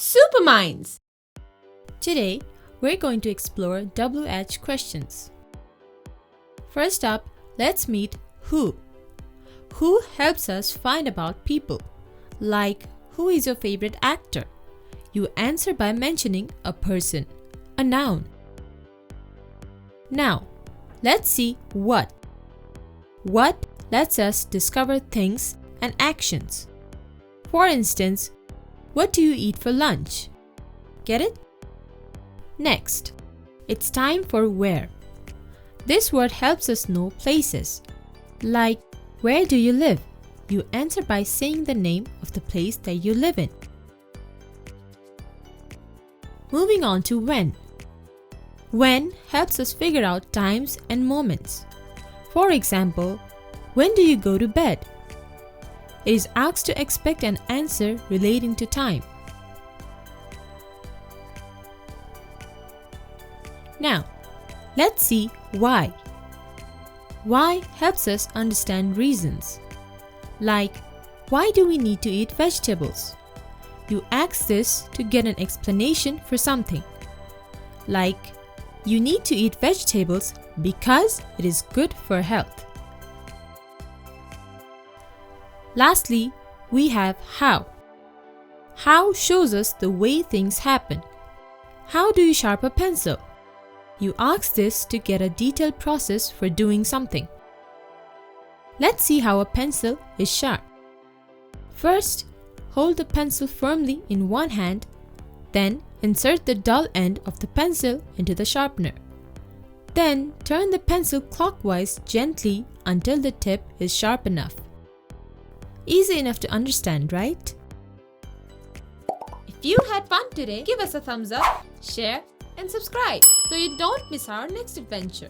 SuperMindz. Today, we're going to explore WH questions. First up, let's meet who. Who helps us find about people. Like, who is your favorite actor? You answer by mentioning a person, a noun. Now, let's see what. What lets us discover things and actions. For instance, what do you eat for lunch? Get it? Next, it's time for where. This word helps us know places. Like, where do you live? You answer by saying the name of the place that you live in. Moving on to when. When helps us figure out times and moments. For example, when do you go to bed? It is asked to expect an answer relating to time. Now, let's see why. Why helps us understand reasons. Like, why do we need to eat vegetables? You ask this to get an explanation for something. Like, you need to eat vegetables because it is good for health. Lastly, we have how. How shows us the way things happen. How do you sharpen a pencil? You ask this to get a detailed process for doing something. Let's see how a pencil is sharp. First, hold the pencil firmly in one hand, then insert the dull end of the pencil into the sharpener. Then turn the pencil clockwise gently until the tip is sharp enough. Easy enough to understand, right? If you had fun today, give us a thumbs up, share, and subscribe so you don't miss our next adventure.